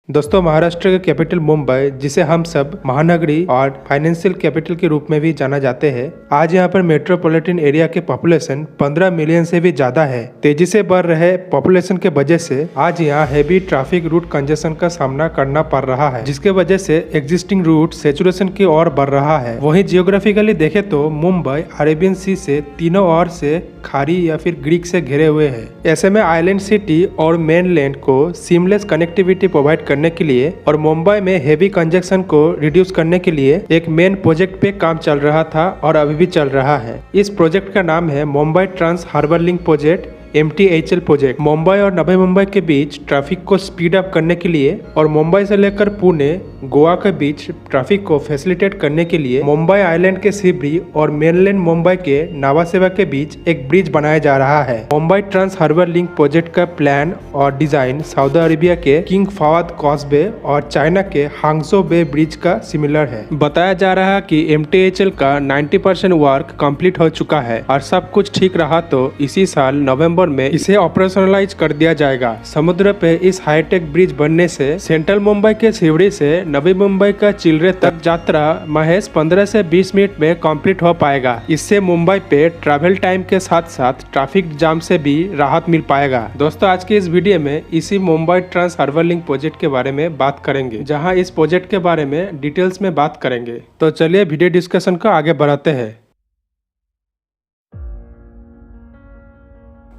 दोस्तों, महाराष्ट्र के कैपिटल मुंबई, जिसे हम सब महानगरी और फाइनेंशियल कैपिटल के रूप में भी जाना जाते हैं, आज यहाँ पर मेट्रोपॉलिटन एरिया के पॉपुलेशन 15 मिलियन से भी ज्यादा है। तेजी से बढ़ रहे पॉपुलेशन के वजह से आज यहाँ हैवी ट्रैफिक रूट कंजेशन का सामना करना पड़ रहा है, जिसके वजह से एग्जिस्टिंग रूट सेचुरेशन की ओर बढ़ रहा है। वहीं जियोग्राफिकली देखे तो मुंबई अरेबियन सी से तीनों ओर से खाड़ी या फिर ग्रीक से घिरे हुए है। ऐसे में आइलैंड सिटी और मेनलैंड को सीमलेस कनेक्टिविटी प्रोवाइड करने के लिए और मुंबई में हेवी कंजेक्शन को रिड्यूस करने के लिए एक मेन प्रोजेक्ट पे काम चल रहा था और अभी भी चल रहा है। इस प्रोजेक्ट का नाम है Mumbai Trans Harbour Link project MTHL प्रोजेक्ट। मुंबई और नवी मुंबई के बीच ट्रैफिक को स्पीड अप करने के लिए और मुंबई से लेकर पुणे गोवा के बीच ट्रैफिक को फैसिलिटेट करने के लिए मुंबई आइलैंड के सिबरी और मेनलैंड मुंबई के नावासेवा के बीच एक ब्रिज बनाया जा रहा है। Mumbai Trans Harbour Link project का प्लान और डिजाइन सऊदी अरेबिया के किंग फवाद कॉजवे और चाइना के हांगझो बे ब्रिज का सिमिलर है। बताया जा रहा है कि MTHL का 90% वर्क कंप्लीट हो चुका है और सब कुछ ठीक रहा तो इसी साल नवंबर में इसे ऑपरेशनलाइज कर दिया जाएगा। समुद्र पे इस हाईटेक ब्रिज बनने से सेंट्रल मुंबई के सिवड़ी से नवी मुंबई का चिलरे तक यात्रा महज 15 से 20 मिनट में कंप्लीट हो पाएगा। इससे मुंबई पे ट्रैवल टाइम के साथ साथ ट्रैफिक जाम से भी राहत मिल पाएगा। दोस्तों, आज के इस वीडियो में इसी Mumbai Trans Harbour Link project के बारे में बात करेंगे, जहां इस प्रोजेक्ट के बारे में डिटेल्स में बात करेंगे। तो चलिए वीडियो डिस्कशन को आगे बढ़ाते हैं।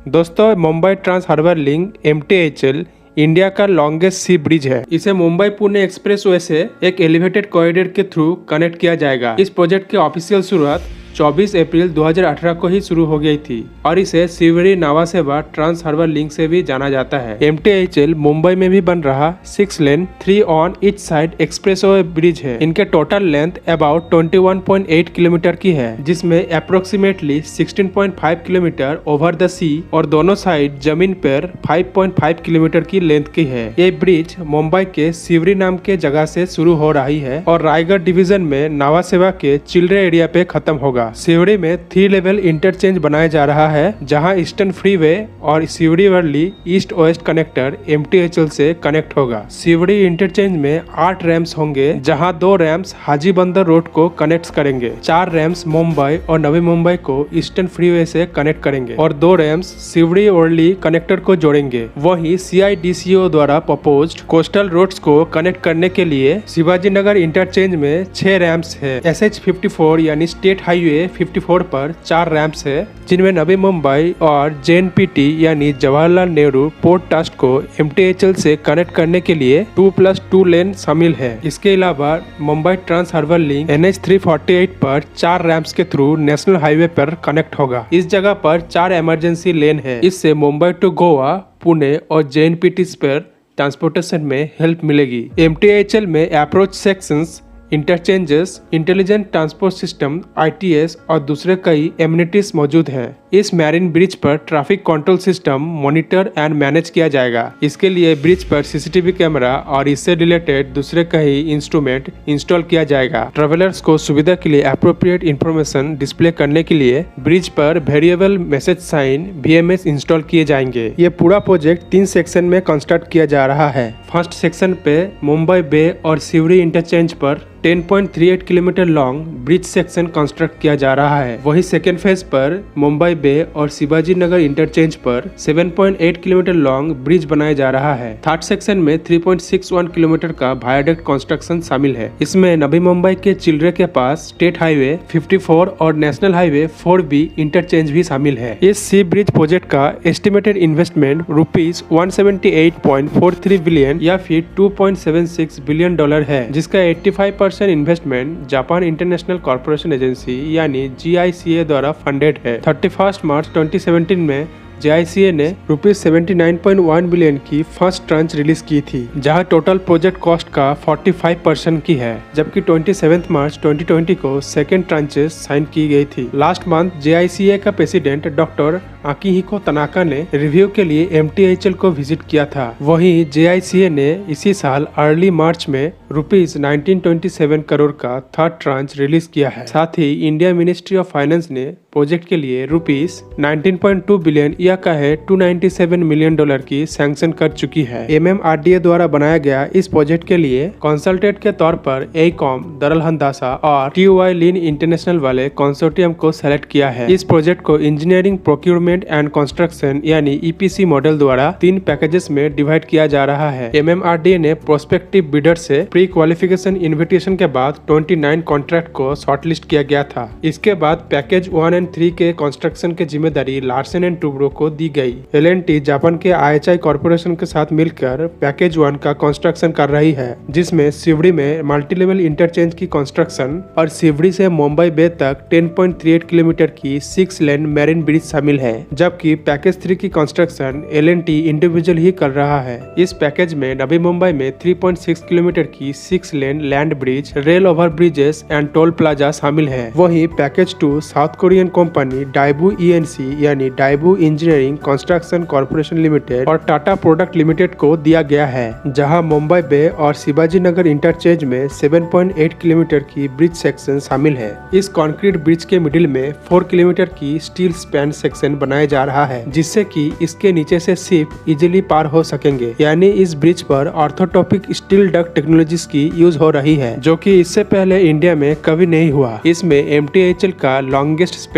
दोस्तों, Mumbai Trans Harbour Link MTHL India का लॉन्गेस्ट सी ब्रिज है। इसे मुंबई पुणे एक्सप्रेसवे से एक एलिवेटेड कॉरिडोर के थ्रू कनेक्ट किया जाएगा। इस प्रोजेक्ट की ऑफिशियल शुरुआत 24 अप्रैल 2018 को ही शुरू हो गई थी और इसे सिवड़ी नावासेवा ट्रांस हार्बर लिंक से भी जाना जाता है। MTHL मुंबई में भी बन रहा 6 लेन 3 on each side expressway bridge है। इनके टोटल लेंथ अबाउट 21.8 किलोमीटर की है, जिसमें अप्रोक्सीमेटली 16.5 किलोमीटर ओवर द सी और दोनों साइड जमीन पर 5.5 किलोमीटर की लेंथ की है। ये ब्रिज मुंबई के सिवड़ी नाम के जगह से शुरू हो रही है और रायगढ़ डिवीजन में नावासेवा के चिलरे एरिया पे खत्म होगा। सिवड़ी में 3 लेवल इंटरचेंज बनाया जा रहा है, जहां ईस्टर्न फ्रीवे और Sewri Worli East West connector MTHL से कनेक्ट होगा। सिवड़ी इंटरचेंज में 8 रैम्स होंगे, जहां 2 रैम्स हाजी बंदर रोड को कनेक्ट करेंगे, 4 रैम्स मुंबई और नवी मुंबई को ईस्टर्न फ्रीवे से कनेक्ट करेंगे और 2 रैम्स सिवड़ी वर्ली कनेक्टर को जोड़ेंगे। वहीं CIDCO द्वारा प्रपोज्ड कोस्टल रोड्स को कनेक्ट करने के लिए शिवाजी नगर इंटरचेंज में 6 रैम्स है। SH54 यानी स्टेट हाईवे 54 पर 4 रैम्प्स है, जिनमें नवी मुंबई और JNPT यानी जवाहरलाल नेहरू पोर्ट ट्रस्ट को MTHL से कनेक्ट करने के लिए 2+2 लेन शामिल है। इसके अलावा Mumbai Trans Harbour Link NH 348 पर 4 रैम्प्स के थ्रू नेशनल हाईवे पर कनेक्ट होगा। इस जगह पर 4 इमरजेंसी लेन है। इससे मुंबई टू गोवा, पुणे और JNPT पर ट्रांसपोर्टेशन में हेल्प मिलेगी। MTHL में approach sections, interchanges, intelligent transport system ITS और दूसरे कई एमिनिटीज मौजूद हैं। इस मैरिन ब्रिज पर traffic control system monitor and manage किया जाएगा। इसके लिए ब्रिज पर CCTV कैमरा और इससे रिलेटेड दूसरे कई इंस्ट्रूमेंट इंस्टॉल किया जाएगा। ट्रेवलर्स को सुविधा के लिए अप्रोप्रिएट इंफॉर्मेशन डिस्प्ले करने के लिए ब्रिज पर variable message sign VMS install किए जाएंगे। ये पूरा प्रोजेक्ट 3 सेक्शन में कंस्ट्रक्ट किया जा रहा है। फर्स्ट सेक्शन पे मुंबई बे और सिवड़ी इंटरचेंज पर 10.38 kilometre long bridge section construct किया जा रहा है। वही सेकेंड फेज पर मुंबई बे और शिवाजी नगर इंटरचेंज पर 7.8 किलोमीटर लॉन्ग ब्रिज बनाया जा रहा है। थर्ड सेक्शन में 3.61 किलोमीटर का वायडक्ट कंस्ट्रक्शन शामिल है। इसमें नवी मुंबई के चिलरे के पास स्टेट हाईवे 54 और नेशनल हाईवे 4B इंटरचेंज भी शामिल है। इस सी ब्रिज प्रोजेक्ट का एस्टिमेटेड इन्वेस्टमेंट ₹178.43 बिलियन या फिर $2.76 बिलियन है, जिसका 85% investment Japan international corporation agency यानी GICA द्वारा फंडेड है। 31 मार्च 2017 में JICA ने ₹79.1 बिलियन की फर्स्ट ट्रांच रिलीज की थी, जहां टोटल प्रोजेक्ट कॉस्ट का 45% की है, जबकि 27 मार्च 2020 को सेकेंड ट्रांचेस साइन की गई थी। लास्ट मंथ JICA का प्रेसिडेंट डॉक्टर आकिहिको तनाका ने रिव्यू के लिए MTHL को विजिट किया था। वहीं JICA ने इसी साल अर्ली मार्च में ₹1927 करोड़ का थर्ड ट्रांच रिलीज किया है। साथ ही इंडिया मिनिस्ट्री ऑफ फाइनेंस ने प्रोजेक्ट के लिए रुपीस 19.2 बिलियन या कहे $297 मिलियन की सैंक्शन कर चुकी है। MMRDA द्वारा बनाया गया इस प्रोजेक्ट के लिए कंसल्टेंट के तौर पर AECOM, दरअल हंदासा और TUI लीन इंटरनेशनल वाले कंसोर्टियम को सेलेक्ट किया है। इस प्रोजेक्ट को इंजीनियरिंग, प्रोक्यूरमेंट एंड कंस्ट्रक्शन यानी EPC मॉडल द्वारा 3 पैकेजेस में डिवाइड किया जा रहा है। MMRDA ने प्रोस्पेक्टिव बिडर से प्री क्वालिफिकेशन इन्विटेशन के बाद 29 कॉन्ट्रैक्ट को शॉर्टलिस्ट किया गया था। इसके बाद पैकेज 1 और 3 के कंस्ट्रक्शन की जिम्मेदारी लार्सन एंड टुब्रो को दी गई। L&T जापान के IHI कॉर्पोरेशन के साथ मिलकर पैकेज 1 का कंस्ट्रक्शन कर रही है, जिसमें शिवड़ी में मल्टी लेवल इंटरचेंज की कंस्ट्रक्शन और शिवड़ी से मुंबई बे तक 10.38 किलोमीटर की 6 लेन मैरिन ब्रिज शामिल है, जबकि पैकेज 3 की कंस्ट्रक्शन L&T इंडिविजुअल ही कर रहा है। इस पैकेज में नवी मुंबई में 3.6 किलोमीटर की 6 lane land bridge, rail over bridges and toll plaza शामिल है। वहीं package 2 South Korean company Daewoo ENC यानी Daewoo engineering construction corporation limited और टाटा प्रोडक्ट लिमिटेड को दिया गया है, जहां मुंबई बे और शिवाजी नगर इंटरचेंज में 7.8 किलोमीटर की ब्रिज सेक्शन शामिल है। इस कंक्रीट ब्रिज के मिडिल में 4 किलोमीटर की स्टील स्पैन सेक्शन बनाया जा रहा है, जिससे कि इसके नीचे से शिप इजीली पार हो सकेंगे। यानी इस ब्रिज पर ऑर्थोटॉपिक स्टील डक्ट टेक्नोलॉजीज की यूज हो रही है, जो कि इससे पहले इंडिया में कभी नहीं हुआ। इसमें MTHL का longest span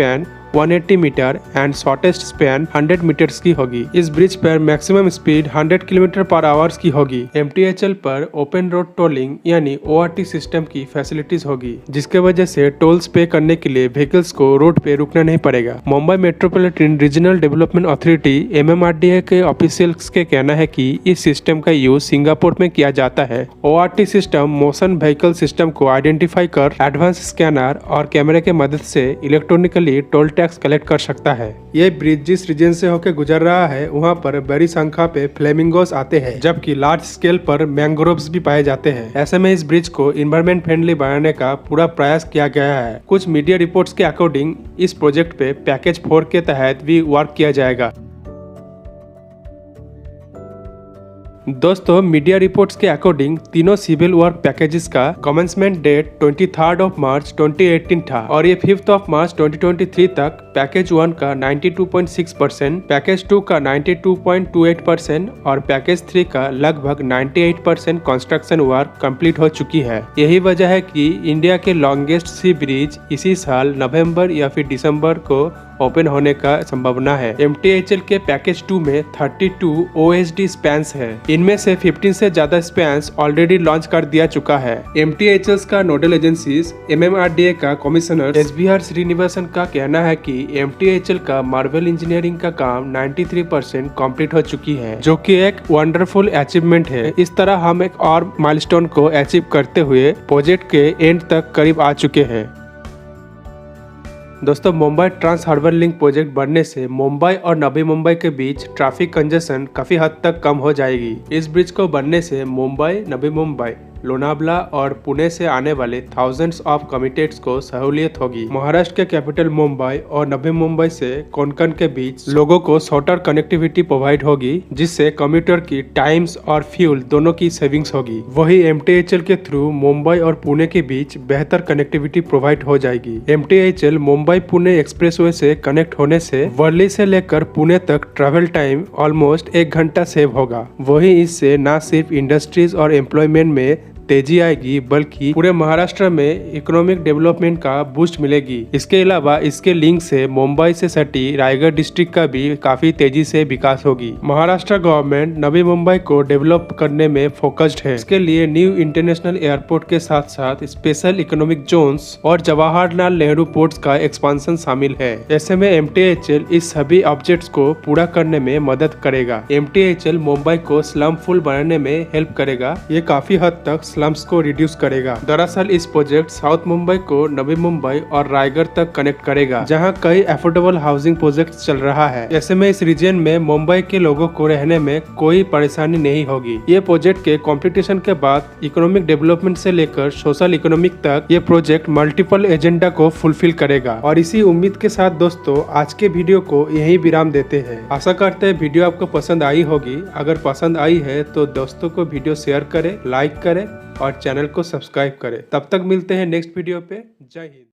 180 metre and shortest span 100 metres की होगी। इस ब्रिज पर maximum speed 100 kilometre per hours की होगी। MTHL पर ओपन रोड टोलिंग यानी ORT सिस्टम की फैसिलिटीज होगी, जिसके वजह से टोल्स पे करने के लिए व्हीकल्स को रोड पे रुकना नहीं पड़ेगा। Mumbai metropolitan regional development authority MMRDA के ऑफिशियल्स के कहना है कि इस सिस्टम का यूज सिंगापुर में किया जाता है। ORT system motion vehicle system को आइडेंटिफाई कर एडवांस स्कैनर और कैमरे के मदद से इलेक्ट्रॉनिकली टोल टैक्स कलेक्ट कर सकता है। ये ब्रिज जिस रीजन से होकर गुजर रहा है, वहाँ पर बड़ी संख्या पे फ्लेमिंगोस आते हैं, जबकि लार्ज स्केल पर मैंग्रोव्स भी पाए जाते हैं। ऐसे में इस ब्रिज को इन्वायरमेंट फ्रेंडली बनाने का पूरा प्रयास किया गया है। कुछ मीडिया रिपोर्ट्स के अकॉर्डिंग इस प्रोजेक्ट पे पैकेज 4 के तहत भी वर्क किया जाएगा। दोस्तों, मीडिया रिपोर्ट्स के अकॉर्डिंग तीनों सिविल वर्क पैकेजेस का कमेंसमेंट डेट 23 मार्च 2018 था और ये 5 मार्च 2023 तक पैकेज 1 का 92.6%, पैकेज 2 का 92.28% और पैकेज 3 का लगभग 98% कंस्ट्रक्शन वर्क कंप्लीट हो चुकी है। यही वजह है कि इंडिया के लॉन्गेस्ट सी ब्रिज इसी साल नवंबर या फिर दिसंबर को ओपन होने का संभावना है। MTHL के पैकेज 2 में 32 OSD स्पैन्स है। इनमें से 15 से ज्यादा स्पैन्स ऑलरेडी लॉन्च कर दिया चुका है। MTHL का नोडल एजेंसीज MMRDA का कमिश्नर SBR श्रीनिवासन का कहना है कि MTHL का मार्बल इंजीनियरिंग का काम 93% कंप्लीट हो चुकी है, जो कि एक वंडरफुल अचीवमेंट है। इस तरह हम एक और माइलस्टोन को अचीव करते हुए प्रोजेक्ट के एंड तक करीब आ चुके हैं। दोस्तों, Mumbai Trans Harbour Link project बनने से मुंबई और नवी मुंबई के बीच ट्रैफिक कंजेशन काफी हद तक कम हो जाएगी। इस ब्रिज को बनने से मुंबई, नवी मुंबई, लोनावला और पुणे से आने वाले थाउजेंड्स ऑफ कम्यूटर्स को सहूलियत होगी। महाराष्ट्र के कैपिटल मुंबई और नवी मुंबई से कोंकण के बीच लोगों को शॉर्टर कनेक्टिविटी प्रोवाइड होगी, जिससे कम्यूटर की टाइम्स और फ्यूल दोनों की सेविंग्स होगी। वही MTHL के थ्रू मुंबई और पुणे के बीच बेहतर कनेक्टिविटी प्रोवाइड हो जाएगी। MTHL मुंबई पुणे एक्सप्रेसवे से कनेक्ट होने से वर्ली से लेकर पुणे तक ट्रैवल टाइम ऑलमोस्ट 1 घंटा सेव होगा। वही इससे न सिर्फ इंडस्ट्रीज और एम्प्लॉयमेंट में तेजी आएगी, बल्कि पूरे महाराष्ट्र में इकोनॉमिक डेवलपमेंट का बूस्ट मिलेगी। इसके अलावा इसके लिंक से मुंबई से सटी रायगढ़ डिस्ट्रिक्ट का भी काफी तेजी से विकास होगी। महाराष्ट्र गवर्नमेंट नवी मुंबई को डेवलप करने में फोकस्ड है। इसके लिए न्यू इंटरनेशनल एयरपोर्ट के साथ साथ स्पेशल इकोनॉमिक जोन्स और जवाहरलाल नेहरू पोर्ट्स का एक्सपांशन शामिल है। ऐसे में MTHL इस सभी ऑब्जेक्ट्स को पूरा करने में मदद करेगा। MTHL मुंबई को स्लम फुल बनाने में हेल्प करेगा। ये काफी हद तक स्लम्स को रिड्यूस करेगा। दरअसल इस प्रोजेक्ट साउथ मुंबई को नवी मुंबई और रायगढ़ तक कनेक्ट करेगा, जहां कई अफोर्डेबल हाउसिंग प्रोजेक्ट चल रहा है। ऐसे में इस रीजन में मुंबई के लोगों को रहने में कोई परेशानी नहीं होगी। ये प्रोजेक्ट के कॉम्पिटिशन के बाद इकोनॉमिक डेवलपमेंट से लेकर सोशल इकोनॉमिक तक ये प्रोजेक्ट मल्टीपल एजेंडा को फुलफिल करेगा। और इसी उम्मीद के साथ दोस्तों, आज के वीडियो को यही विराम देते हैं। आशा करते हैं वीडियो आपको पसंद आई होगी। अगर पसंद आई है तो दोस्तों को वीडियो शेयर करें, लाइक करें और चैनल को सब्सक्राइब करें। तब तक मिलते हैं नेक्स्ट वीडियो पे। जय हिंद।